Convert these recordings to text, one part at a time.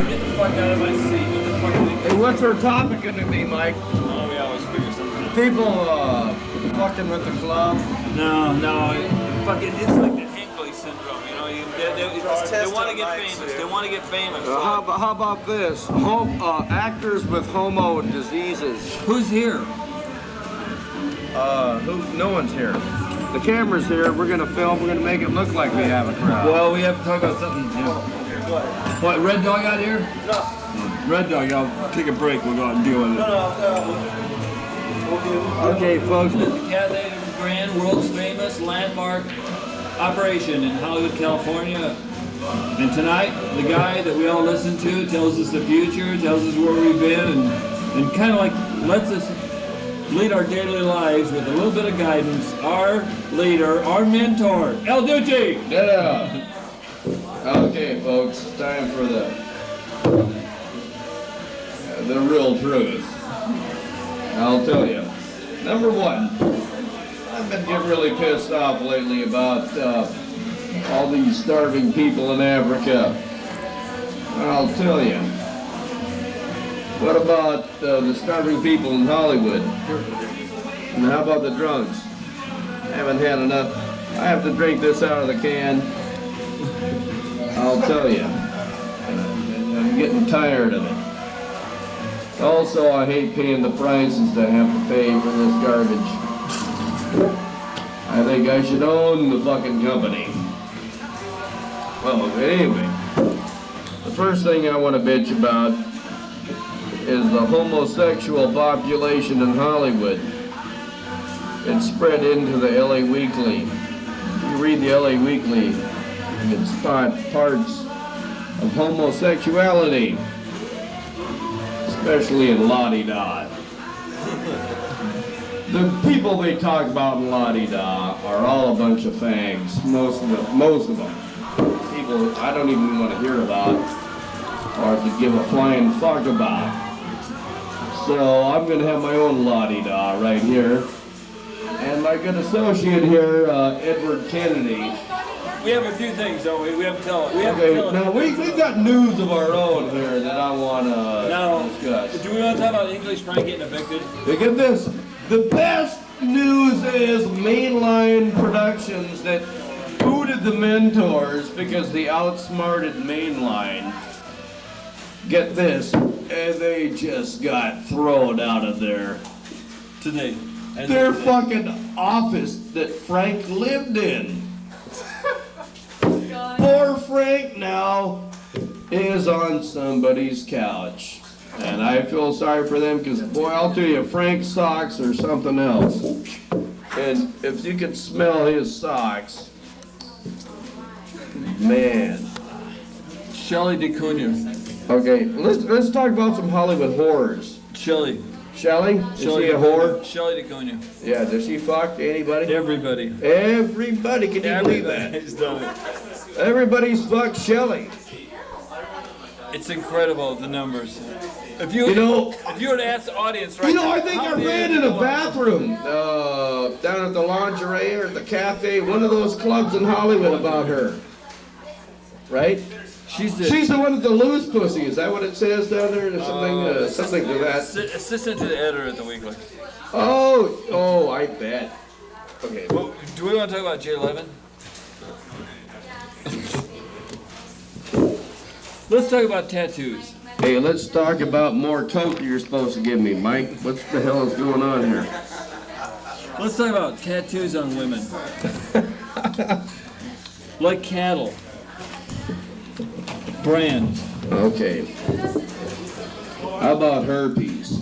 Get the fuck out of my seat. What the fuck are we... Hey, what's our topic gonna be, Mike? Oh, we always figure something out. People fucking with the club? No, fucking, it's like the Hinckley syndrome, you know, they want to get famous, they want to get famous. How about this? Actors with homo diseases. Who's here? No one's here. The camera's here, we're gonna film, we're gonna make it look like we have a crowd. Well, we have to talk about something. What, Red Dog out here? No. Red Dog, I'll take a break, we'll go out and deal with it. Okay, folks. The Cathay Grand, world's famous landmark operation in Hollywood, California. And tonight, the guy that we all listen to tells us the future, tells us where we've been, and kind of like lets us lead our daily lives with a little bit of guidance. Our leader, our mentor, El Duce. Yeah. Okay, folks, it's time for the real truth. I'll tell you. Number one, I've been getting really pissed off lately about all these starving people in Africa. I'll tell you. What about the starving people in Hollywood? And how about the drunks? I haven't had enough. I have to drink this out of the can. I'll tell you. I'm getting tired of it. Also, I hate paying the prices that I have to pay for this garbage. I think I should own the fucking company. Well, anyway, the first thing I want to bitch about is the homosexual population in Hollywood. It's spread into the LA Weekly. If you read the LA Weekly, it's parts of homosexuality, especially in La-di-da. The people they talk about in La-di-da are all a bunch of fags, most of them. People I don't even want to hear about or to give a flying fuck about. So I'm going to have my own La-di-da right here. And my good associate here, Edward Kennedy. We have a few things, don't we? We have to tell it. Now we've got news of our own here that I want to discuss. Do we want to talk about English Frank getting evicted? Look at this. The best news is mainline productions that booted the mentors because they outsmarted mainline. Get this, and they just got thrown out of their fucking office that Frank lived in. Poor Frank now is on somebody's couch. And I feel sorry for them because, boy, I'll tell you, Frank's socks are something else. And if you could smell his socks, man. Shelley DeCunha. Okay, let's talk about some Hollywood horrors. Shelley. Shelley? Is she a whore? Shelley DeCunha. Yeah, does she fuck anybody? Everybody. Everybody, can you believe that? Everybody's done it. Everybody's fucked Shelley. It's incredible, the numbers. If you were to ask the audience right now, I think I read in a bathroom down at the lingerie or at the cafe, one of those clubs in Hollywood about her. Right? She's the one with the loose pussy. Is that what it says down there? Or something, something to that. Assistant to the editor at the Weekly. Oh, I bet. Okay. Well, do we want to talk about J11? Let's talk about tattoos. Hey, let's talk about more coke you're supposed to give me, Mike. What the hell is going on here? Let's talk about tattoos on women. Like cattle. Brand. Okay. How about herpes?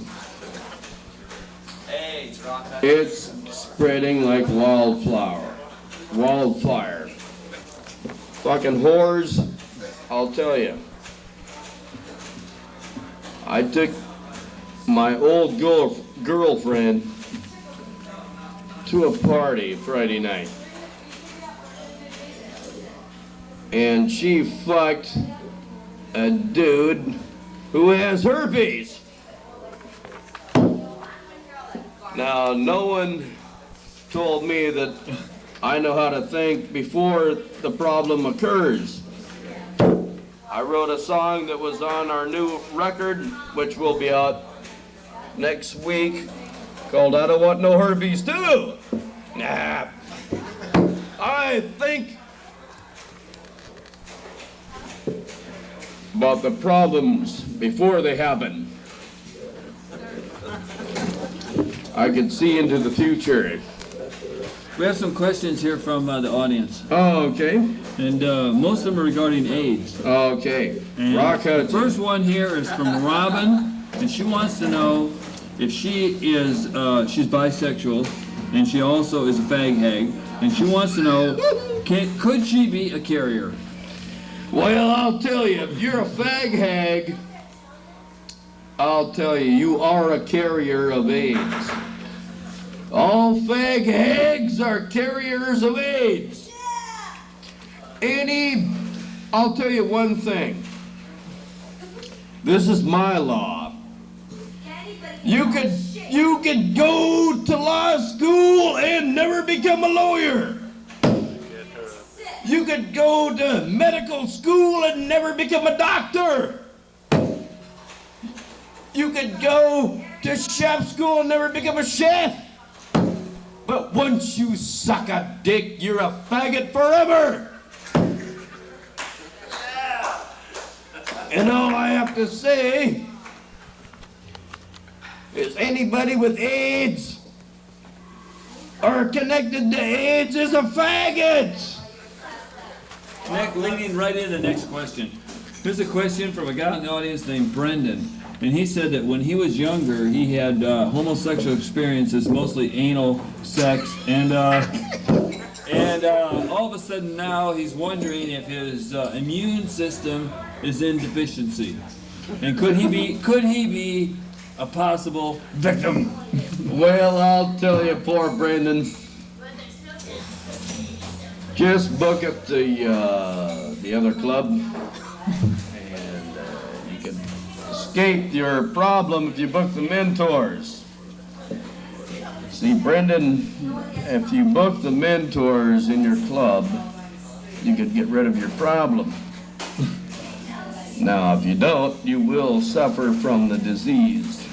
It's spreading like wildfire. Fucking whores, I'll tell you. I took my old girlfriend to a party Friday night. And she fucked a dude who has herpes. Now, no one told me that I know how to think before the problem occurs. I wrote a song that was on our new record, which will be out next week, called I Don't Want No Herpes Too. Nah. I think about the problems before they happen. I can see into the future. We have some questions here from the audience, Oh, okay. and most of them are regarding AIDS. Okay. And Rock the Hudson. first one here is from Robin, and she wants to know if she is, she's bisexual, and she also is a fag hag, and she wants to know, could she be a carrier? Well, I'll tell you, if you're a fag hag, I'll tell you, you are a carrier of AIDS. All fag hags are carriers of AIDS. I'll tell you one thing. This is my law. You could go to law school and never become a lawyer. You could go to medical school and never become a doctor. You could go to chef school and never become a chef. But once you suck a dick, you're a faggot forever. And all I have to say is anybody with AIDS or connected to AIDS is a faggot. Leading right into the next question. Here's a question from a guy in the audience named Brendan. And he said that when he was younger, he had homosexual experiences, mostly anal sex, and all of a sudden now he's wondering if his immune system is in deficiency, and could he be a possible victim? Well, I'll tell you, poor Brendan. Just book up the other club, and you can escape your problem if you book the mentors. See, Brendan, if you book the mentors in your club, you could get rid of your problem. Now, if you don't, you will suffer from the disease.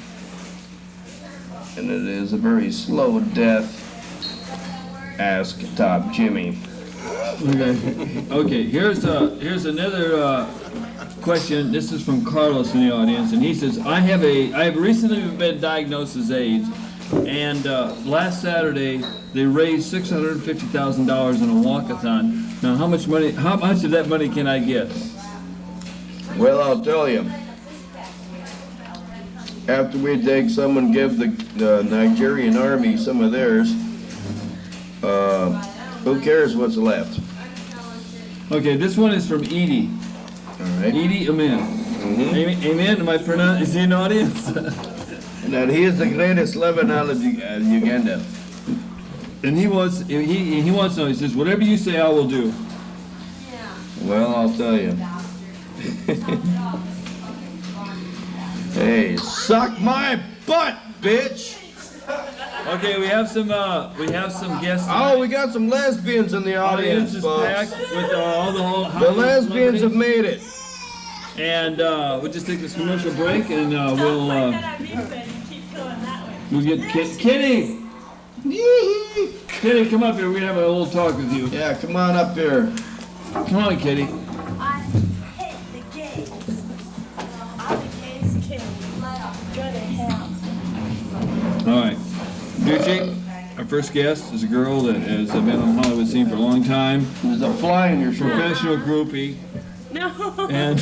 And it is a very slow death. Ask Top Jimmy. Okay. Here's another question. This is from Carlos in the audience, and he says, I have recently been diagnosed as AIDS, and last Saturday they raised $650,000 in a walkathon. Now, how much of that money can I get? Well, I'll tell you. After we take some and give the Nigerian army some of theirs, who cares what's left? Okay, this one is from Edie. All right. Edie Amin. Mm-hmm. Amen. Am I pronounced? Is he in the audience? That he is the greatest Lebanon of Uganda. And he wants to know. He says, "Whatever you say, I will do." Well, I'll tell you. Hey, suck my butt, bitch! Okay, we have some guests. Oh, we got some lesbians in the audience, is folks. packed with all the The lesbians have made it. And we'll just take this commercial break, and we'll get Kitty. Kitty, come up here. We're gonna have a little talk with you. Yeah, come on up here. Come on, Kitty. I hate the gays. I'm the gays king. Go to hell. All right, Duce, our first guest is a girl that has been on the Hollywood scene for a long time. There's a fly in your shirt. Professional groupie. No. And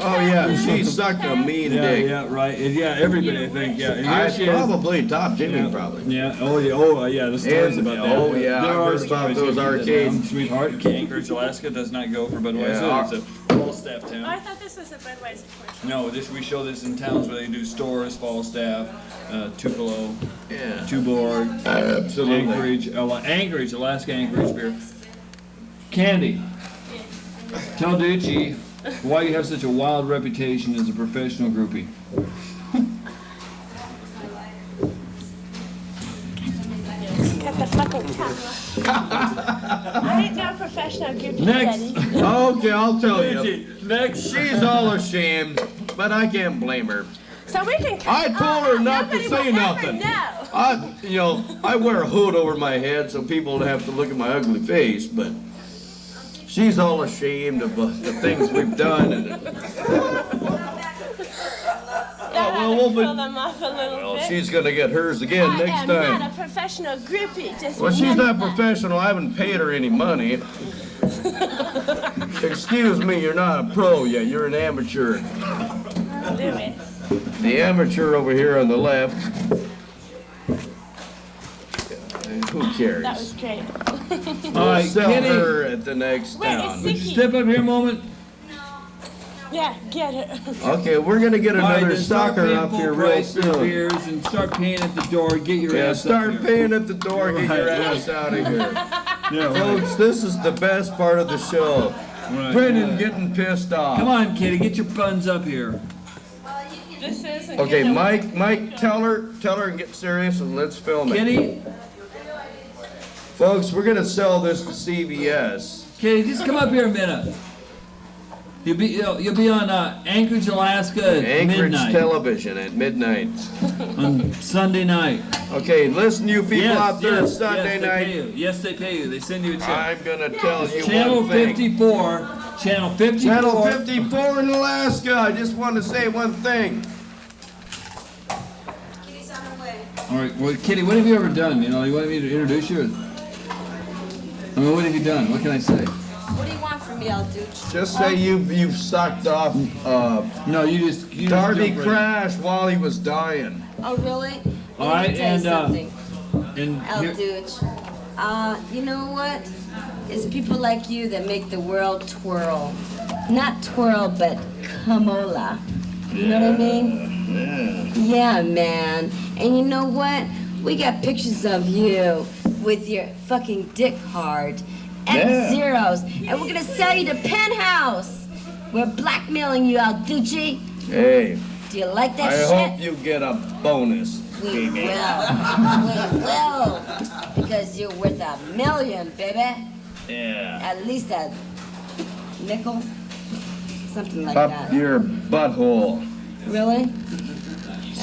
Oh yeah, she sucked a mean dick. yeah, right. And yeah, everybody, I think, yeah. And here she is. Probably Top Jimmy, Yeah. probably. Yeah. Oh yeah. The stories And- about that. oh, yeah, There I are heard about stories. those Keep that arcades. down. Sweetheart, Anchorage, Alaska does not go for Budweiser. Yeah. It's a Falstaff Oh, I town. thought this was a Budweiser question. No, we show this in towns where they do stores, Falstaff, Tupelo, Yeah. Tuborg, Absolutely. Anchorage, Alaska Anchorage beer. Candy, tell Duce why you have such a wild reputation as a professional groupie. Cut the fucking camera. I ain't no professional groupie, Next. Daddy. Okay, I'll tell you. Duce, Next. She's all ashamed, but I can't blame her. So we can. I told her not to Nobody say will ever nothing. know. I wear a hood over my head so people don't have to look at my ugly face, but she's all ashamed of the things we've done. Pull them off a little bit. She's gonna get hers again next I am time. not a professional groupie. Just Well, she's remember not that. professional. I haven't paid her any money. Excuse me, you're not a pro yet. You're an amateur. Louis. The amateur over here on the left. Who cares? That was great. All right, Sell Kitty. her at the next Wait, town. it's Would you Sicky. step up here a moment? Yeah, get her. Okay, we're gonna get All right, another then start stalker paying up full here real price for soon. beers and start paying at the door. Get your Yeah, ass start up here. paying at the door, get your Right. ass out of here. Yeah, right. Folks, this is the best part of the show. Right, Brendan yeah. getting pissed off. Come on, Kitty, get your buns up here. This isn't Okay, gonna- Mike, tell her and get serious and let's film it. Kitty, Folks, we're gonna sell this to CBS. Kitty, just come up here a minute. You'll be on Anchorage, Alaska at Anchorage midnight Television at midnight. on Sunday night. Okay, listen, you people out there, yes, Sunday they night. pay you. Yes, they pay you. They send you a check. I'm gonna tell you Channel one thing. 54. Channel 54. Channel 54 in Alaska. I just want to say one thing. All right, well, Kitty, what have you ever done? You want me to introduce you? I mean, what have you done? What can I say? What do you want from me, I'll do? Just say you've sucked off No, you just Darby jump right Crash while he was dying. Oh, really? All right, Let me tell you and, something, in. El here- Duce. You know what? It's people like you that make the world twirl. Not twirl, but camola. You know what I mean? Yeah, man. And you know what? We got pictures of you with your fucking dick hard and Yeah. zeros. And we're gonna sell you the penthouse. We're blackmailing you, Al Duce. Hey, Do you like that I shit? hope you get a bonus, We baby. will. We will. Because you're worth $1 million, baby. Yeah. At least a nickel. Something like Up that. your butthole. Really?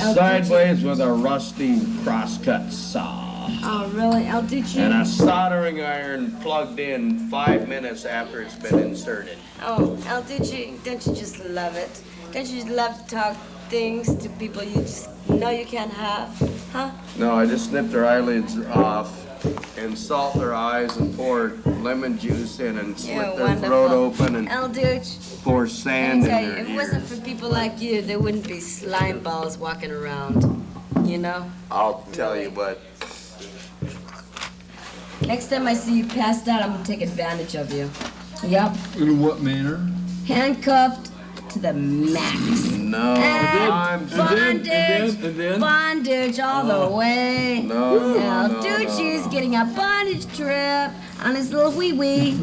El Duce? Sideways with a rusty crosscut saw. Oh, really? El Duce? And a soldering iron plugged in 5 minutes after it's been inserted. Oh, El Duce, don't you just love it? Don't you just love to talk things to people you just know you can't have? Huh? No, I just snipped their eyelids off and salt their eyes and pour lemon juice in and You're slit their wonderful. throat open and El Duce, pour let sand me in tell you, their if it wasn't for ears. people like you, there wouldn't be slime balls walking around. You know? I'll tell you what. Next time I see you passed out, I'm gonna take advantage of you. Yep. In what manner? Handcuffed to the max. No, I'm Bondage, and then? bondage all the way. No, El no, Duce's no. getting a bondage trip on his little wee-wee.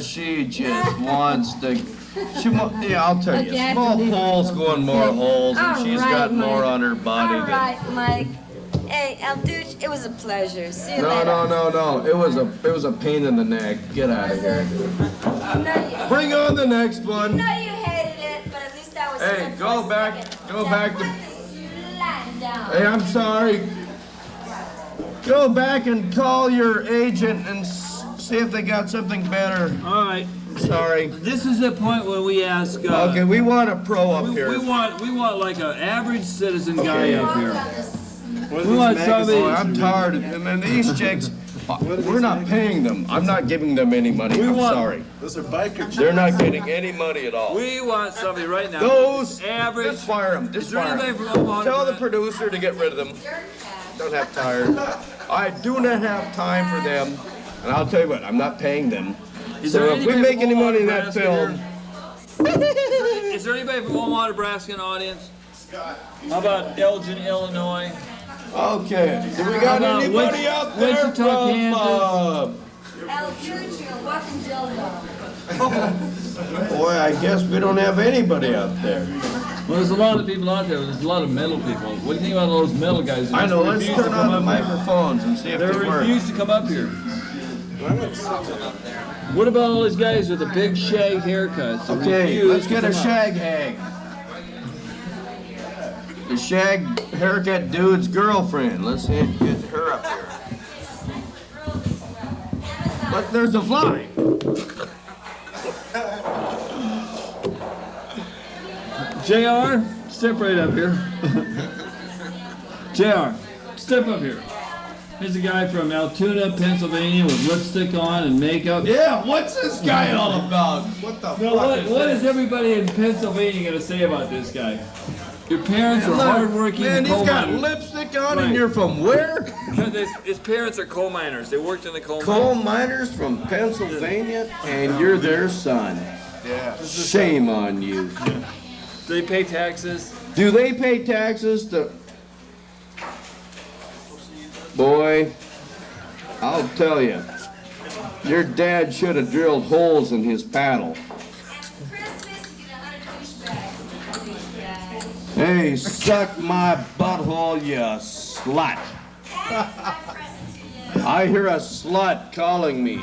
She just wants to. Yeah, I'll tell you. Okay, I have to Small leave. poles go in more holes, and All she's right, got more Mike. on her body All than. right, Mike. Hey, El Duce, it was a pleasure. See you No, later. no. It was a pain in the neck. Get out of Was here. it? No, Bring on the next one. you hated it, but at least I was Hey, here for go a back- second. go Now back to- put this line down. Hey, I'm sorry. Go back and call your agent and see if they got something better. All right. Sorry. This is the point where we ask. Okay, we want a pro up we here. want like an average citizen guy up here. What is We this want magazine? somebody- Oh, I'm tired of them. And these chicks, we're not paying them. I'm not giving them any money. I'm want- sorry. Those are biker They're not getting any money at all. We want somebody right now. Those, average. just fire them. Just Is there fire anybody them. from Omaha? Tell the producer to get rid of them. Don't have time. I do not have time for them. And I'll tell you what, I'm not paying them. Is So there if we anybody make from any Omaha, money in that Nebraska film, here? Is there anybody from Omaha, Nebraska in the audience? How about Elgin, Illinois? okay. Do we got How about anybody out there Wichita, from? El Duce, you're a walking dildo. Boy, I guess we don't have anybody out there. Well, there's a lot of people out there. There's a lot of metal people. What do you think about all those metal guys? I know. Let's Refuse to turn come on the up here? microphones and see if They they work. refuse to come up here. I'm gonna sit one up there. What about all these guys with the big shag haircuts? that Okay, refuse let's to get a come out? shag hag. The shag haircut dude's girlfriend. Let's get her up here. Look, there's a fly. JR, step right up here. JR, step up here. Here's a guy from Altoona, Pennsylvania with lipstick on and makeup. Yeah, what's this guy all about? What the Now, what is everybody in Pennsylvania going to say about this guy? Your parents are hardworking Man, he's coal got miners. lipstick on Right. and you're from where? His parents are coal miners. They worked in the coal Coal mines. miners from Pennsylvania, and you're their son. Yeah. Shame on you. They pay taxes. Do they pay taxes to... Boy, I'll tell you, your dad should have drilled holes in his paddle. Hey, suck my butthole, you slut. I hear a slut calling me.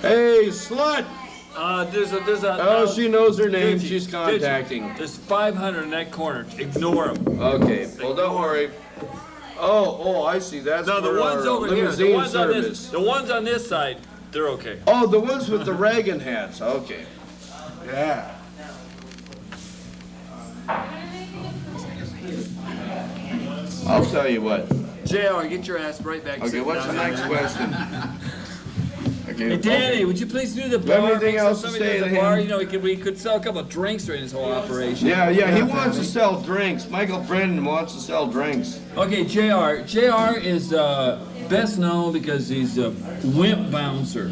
Hey, slut! There's a. Oh, she knows her name. Duce, She's Duce. contacting. There's 500 in that corner. Ignore them. Okay, well, don't worry. Oh, I see. That's No, the for ones our over here. The limousine ones on this. service. The ones on this side. They're okay. Oh, the ones with the Reagan hats. Okay. Yeah. I'll tell you what. JR, get your ass right back. Okay, sitting what's the down next there. question? Okay. Hey, Danny, would you please do the Do you have bar? anything Make else to somebody say does to the bar. him? You know, we could sell a couple of drinks during this whole operation. Yeah, he wants to sell drinks. Michael Brennan wants to sell drinks. Okay, JR. JR is best known because he's a wimp bouncer.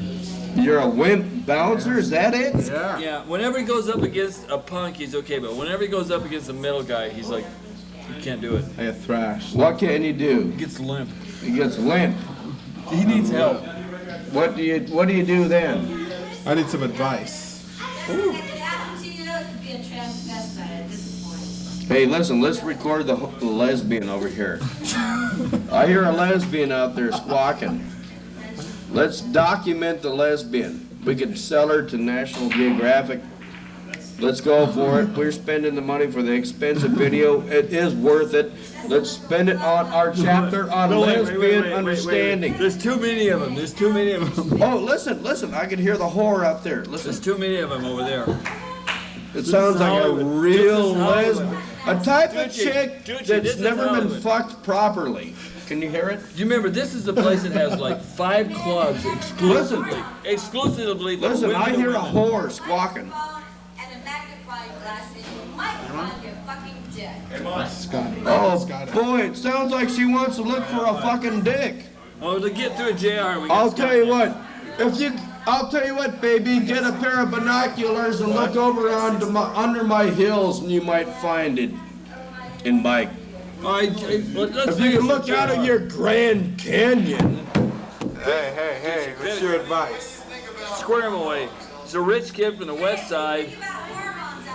You're a wimp bouncer, is that it? Yeah. Yeah, whenever he goes up against a punk, he's okay, but whenever he goes up against a metal guy, he's like, you can't do it. I get thrashed. What can you do? He gets limp. He gets limp. He needs help. What do you do then? I need some advice. Hey, listen, let's record the lesbian over here. I hear a lesbian out there squawking. Let's document the lesbian. We could sell her to National Geographic. Let's go for it. We're spending the money for the expensive video. It is worth it. Let's spend it on our chapter on lesbian understanding. There's too many of them. There's too many of them. Oh, listen, I can hear the whore up there. There's Listen, too many of them over there. it sounds like a Hollywood. real This is Hollywood. lesbian. A type of Duce, chick Duce, that's this is never been Hollywood. fucked properly. Can you hear it? Do you remember, this is the place that has like 5 clubs exclusively. Exclusively for Listen, women I and hear a women. whore squawking. And a magnifying glass in your microphone of your fucking dick. Scotty. Oh, Scotty. boy, it sounds like she wants to look for a fucking dick. Oh, to get through a JR, we I'll got tell you what, I'll tell you what, baby, get a pair of binoculars and look over under my hills and you might find it in my... let's If you make it can look out of your Grand Canyon. Hey, what's your advice? Square him away. He's a rich kid from the west side.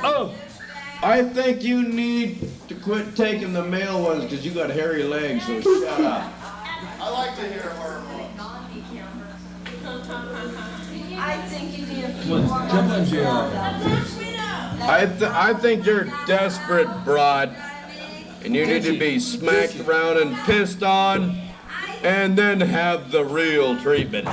Oh! I think you need to quit taking the male ones because you got hairy legs, so shut up. I think you need a few more Jump on months JR. I think you're desperate, broad, and you need to be smacked around and pissed on, and then have the real treatment.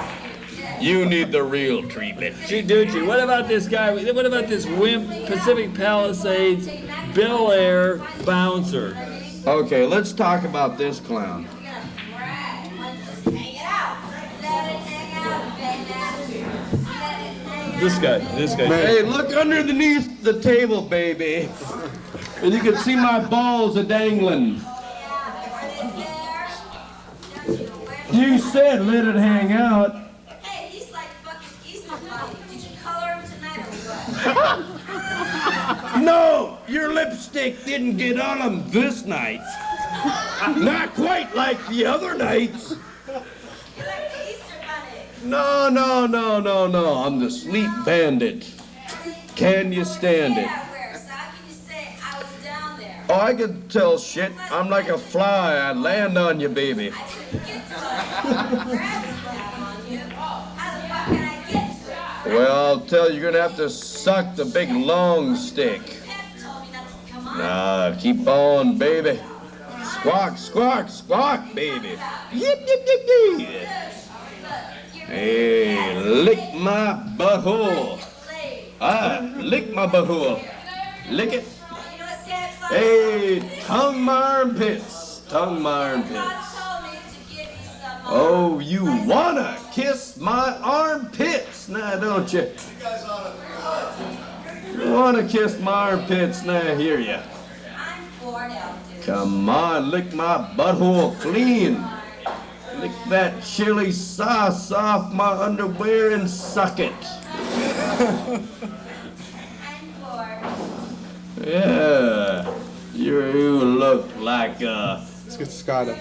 You need the real treatment. Duce, what about this guy? What about this wimp Pacific Palisades Bel Air bouncer? Okay, let's talk about this clown. This guy. Hey, look underneath the table, baby, and you can see my balls a dangling. You said let it hang out. Hey, he's like fucking Easter Bunny. Did you color him tonight or what? No, your lipstick didn't get on him this night. Not quite like the other nights. You're like the Easter Bunny. No. I'm the sleep bandit. Can you stand it? Yeah, where? So how can you say I was down there? Oh, I can tell shit. I'm like a fly. I land on you, baby. I didn't get to grab that on you. How the fuck can I Well, I'll tell you, you're gonna have to suck the big long stick. Pep told me not to come on. Nah, keep on, baby. Squawk, squawk, squawk, baby. Yip, yip, yip, yip. Hey, lick my butthole. Ah, lick my butthole. Lick it. You know what Santa Claus Hey, tongue my armpits. Tongue my armpits. told me to give you some Oh, you wanna kiss my armpits? Now, don't you? You wanna kiss my armpits? Now, I hear ya. I'm bored out, dude. Come on, lick my butthole clean. Lick that chili sauce off my underwear and suck it. I'm bored. Yeah, you look like Let's get Scott up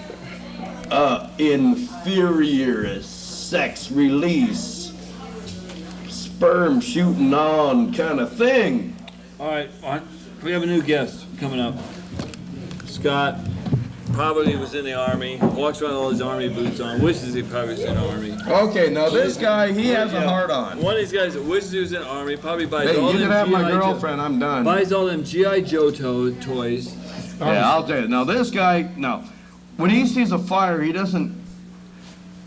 there. inferior sex release, sperm shooting on kind of thing. All right, we have a new guest coming up. Scott probably was in the Army, walks around with all his Army boots on, wishes he probably was in the Army. Okay, now this guy, he has a Yeah. heart on. One of these guys that wishes he was in the Army probably buys Hey, all you them can have my G.I. Joe- girlfriend, I'm done. buys all them G.I. Joe toys. Yeah, I'll tell you. Now this guy, no, when he sees a fire, he doesn't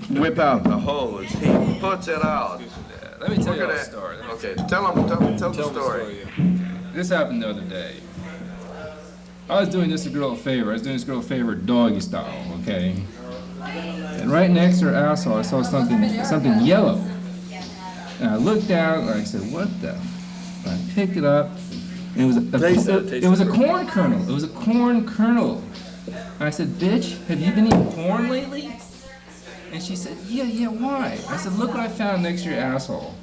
whip out the hose. He puts it out. Let me tell you Look a at story. that. Okay, tell the story. This happened the other day. I was doing this girl a favor. I was doing this girl a favor doggy style, okay? And right next to her asshole, I saw something yellow. And I looked down and I said, what the? And I picked it up, and it was Taste it was a it. corn kernel. It was a corn kernel. And I said, bitch, have you been eating corn lately? And she said, yeah, why? I said, look what I found next to your asshole.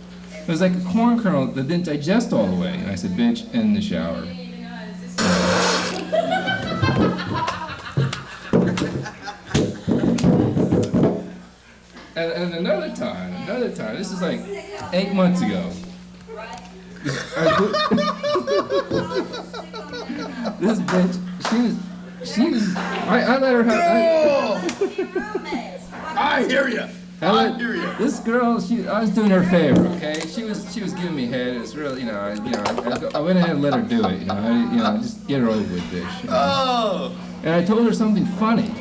It was like a corn kernel that didn't digest all the way. And I said, bitch, in the shower. And another time, this is like 8 months ago. This bitch, she was, I let her have, I hear you. I hear you. this girl, I was doing her a favor, okay? She was giving me head. It's really, I went ahead and let her do it, just get her over with, bitch. Oh. And I told her something funny.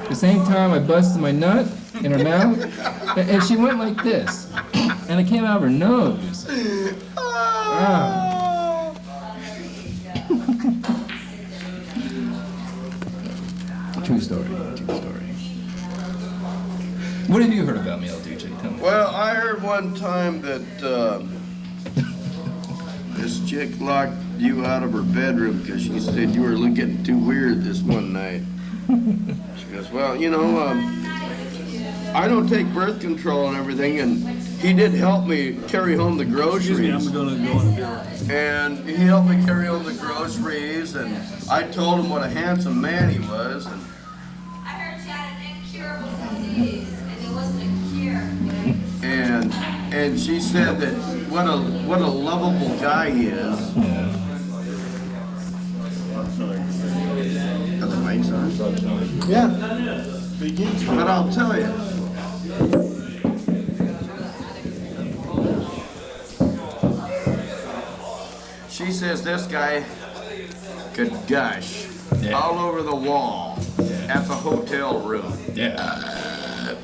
At the same time, I busted my nut in her mouth, and she went like this, and it came out of her nose. Ah. True story. What have you heard about me, El Duce? Tell me. Well, I heard one time that this chick locked you out of her bedroom because she said you were getting too weird this one night. She goes, well, I don't take birth control and everything, and he did help me carry home the Excuse me, I'm groceries. gonna go in the bill. And he helped me carry home the groceries, and I told him what a handsome man he was. And I heard you had an incurable disease, and it wasn't a cure. and she said that what a lovable guy he is. Got the mics on? Yeah. But I'll tell you. She says this guy could gush all over the wall at the hotel room. Yeah.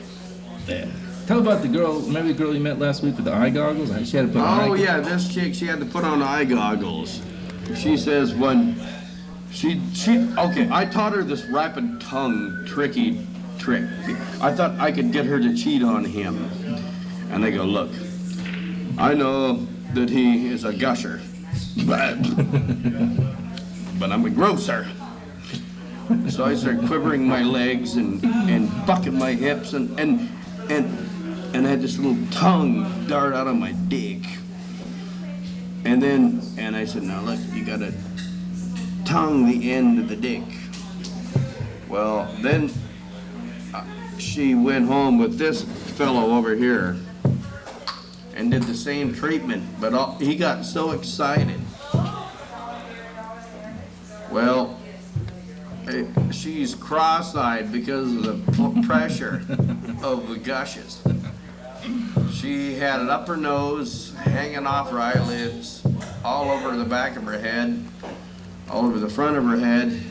Tell about the girl. Remember the girl you met last week with the eye goggles? She had to put on Oh eye yeah, this chick, she had to put on eye goggles. She says when okay, I taught her this rapid tongue trick. I thought I could get her to cheat on him. And they go, look, I know that he is a gusher, but I'm a grosser. So I start quivering my legs and bucking my hips and I had this little tongue dart out of my dick. And I said, now look, you gotta tongue the end of the dick. Well, then she went home with this fellow over here and did the same treatment, but he got so excited. Well, she's cross-eyed because of the pressure of the gushes. She had it up her nose, hanging off her eyelids, all over the back of her head, all over the front of her head.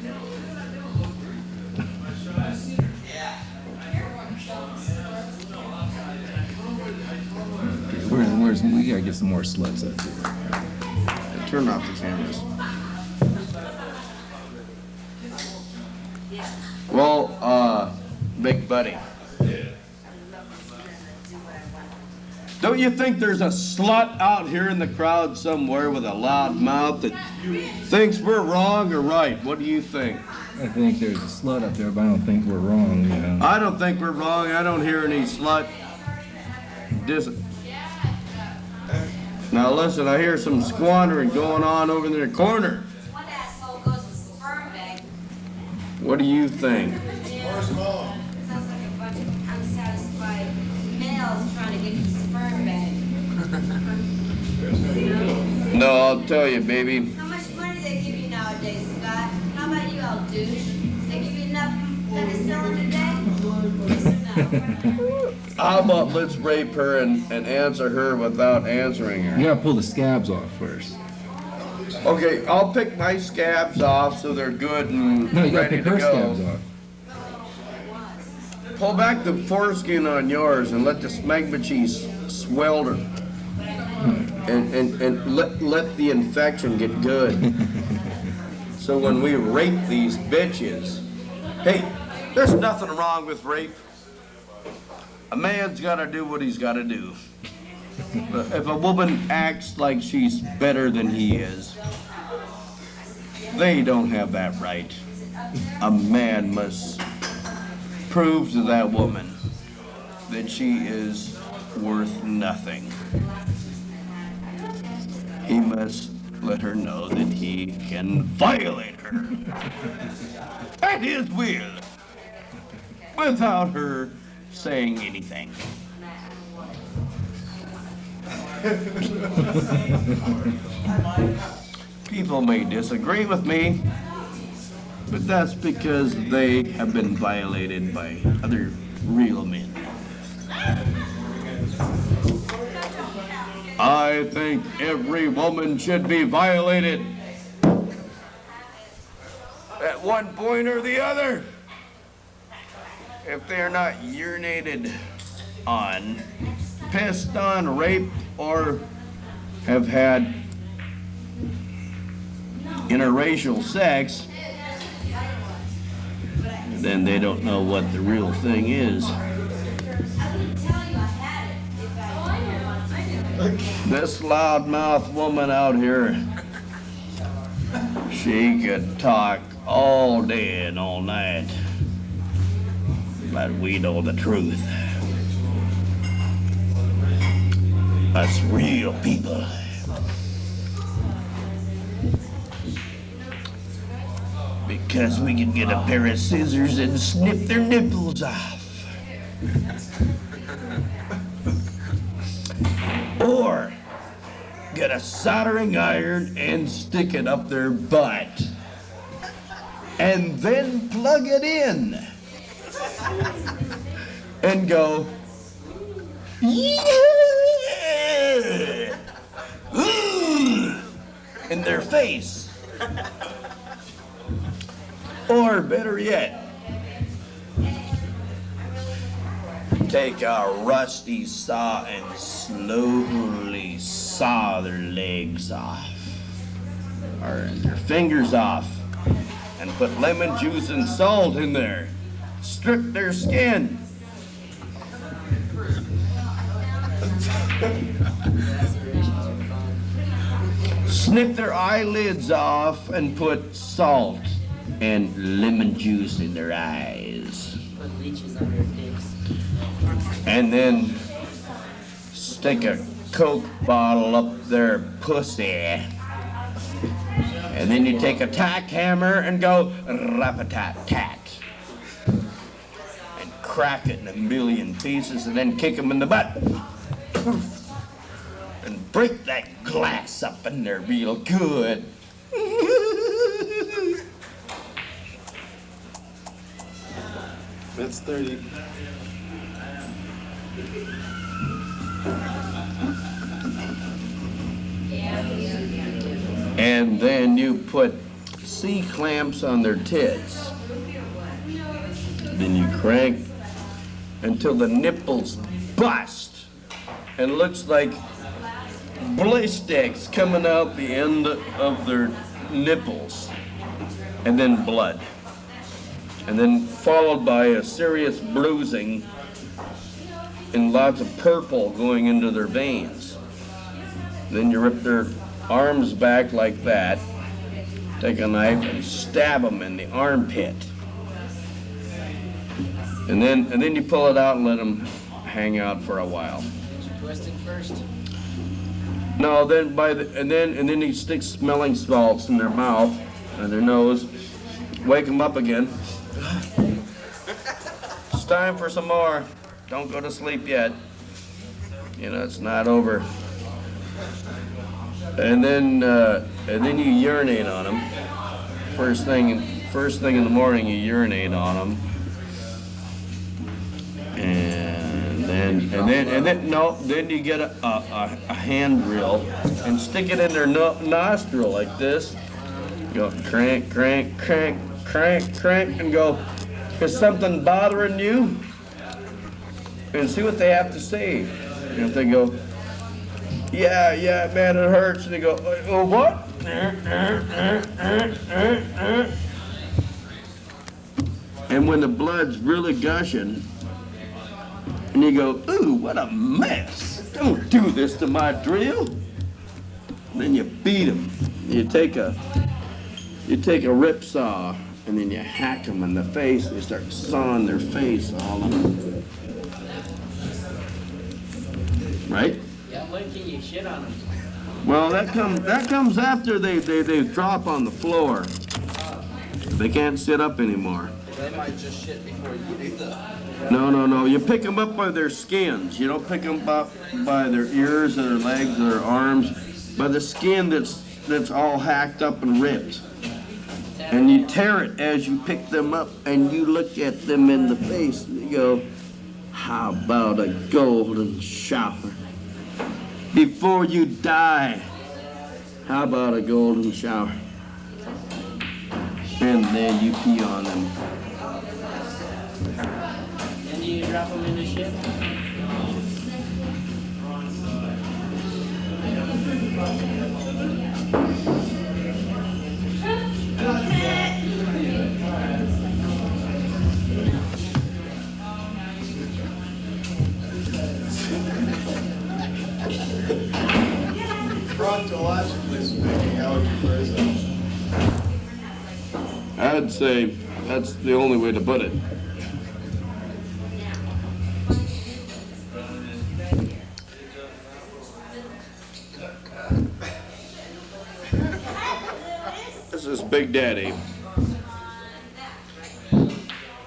We gotta get some more sluts up here. Turn off the cameras. Well, Big Buddy. Don't you think there's a slut out here in the crowd somewhere with a loud mouth that thinks we're wrong or right? What do you think? I think there's a slut up there, but I don't think we're wrong, you know. I don't think we're wrong. I don't hear any slut. Now listen, I hear some squandering going on over in the corner. One asshole goes to sperm bank. What do you think? Yeah. Sounds like a bunch of unsatisfied males trying to get to the sperm bank. No, I'll tell you, baby. How much money they give you nowadays, Scott? How about you, old douche? They give you enough penicillin today? Yes or no? How about let's rape her and answer her without answering her? You gotta pull the scabs off first. Okay, I'll pick my scabs off so they're good and No, you gotta ready pick to her go. scabs off. Pull back the foreskin on yours and let the smegma cheese swelter. And let the infection get good. So when we rape these bitches, hey, there's nothing wrong with rape. A man's gotta do what he's gotta do. But if a woman acts like she's better than he is, they don't have that right. A man must prove to that woman that she is worth nothing. He must let her know that he can violate her at his will without her saying anything. People may disagree with me, but that's because they have been violated by other real men. I think every woman should be violated at one point or the other. If they're not urinated on, pissed on, raped, or have had interracial sex, then they don't know what the real thing is. This loudmouth woman out here, she could talk all day and all night, but we know the truth. Us real people. Because we can get a pair of scissors and snip their nipples off. Or get a soldering iron and stick it up their butt. And then plug it in. And go, yeah! In their face. Or better yet, take a rusty saw and slowly saw their legs off, or their fingers off, and put lemon juice and salt in there. Strip their skin. Snip their eyelids off and put salt and lemon juice in their eyes. Put leeches on their dicks. And then stick a Coke bottle up their pussy. And then you take a tack hammer and go rap-a-tat-tat. And crack it in a million pieces and then kick them in the butt. And break that glass up in there real good. That's 30. And then you put C-clamps on their tits. Then you crank until the nipples bust and looks like ballistics coming out the end of their nipples, and then blood, and then followed by a serious bruising and lots of purple going into their veins. Then you rip their arms back like that, take a knife and stab them in the armpit, and then you pull it out and let them hang out for a while. Twisted first. No, then and then you stick smelling salts in their mouth and their nose, wake them up again. It's time for some more. Don't go to sleep yet. You know, it's not over. And then you urinate on them. First thing in the morning, you urinate on them. Then you get a hand drill and stick it in their nostril like this. Go crank, crank, crank, crank, crank, and go, is something bothering you? And see what they have to say. And if they go, yeah, man, it hurts. And they go, oh, what? And when the blood's really gushing, and you go, ooh, what a mess. Don't do this to my drill. And then you beat them. You take a rip saw, and then you hack them in the face, and you start sawing their face all up. Right? Yeah, when can you shit on them? Well, that comes after they drop on the floor. They can't sit up anymore. They might just shit before you do that. No. You pick them up by their skins. You don't pick them up by their ears or their legs or their arms. By the skin that's all hacked up and ripped. And you tear it as you pick them up, and you look at them in the face and you go, how about a golden shower? Before you die, how about a golden shower? And then you pee on them. And do you drop them in the shit? Proctologically speaking, how would you phrase it? I'd say that's the only way to put it. This is Big Daddy.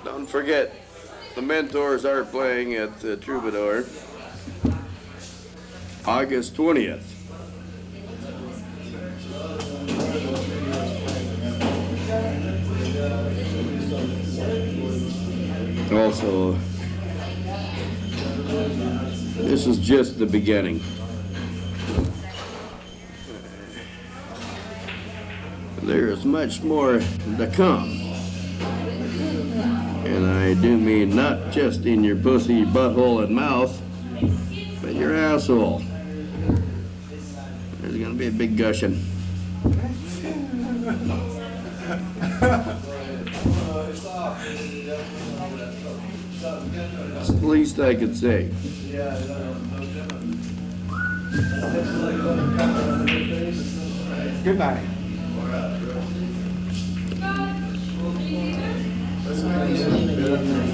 Don't forget, the Mentors are playing at the Troubadour, August 20th. Also, this is just the beginning. There is much more to come. And I do mean not just in your pussy, butthole, and mouth, but your asshole. There's gonna be a big gushing. That's the least I could say. Goodbye. Let's make this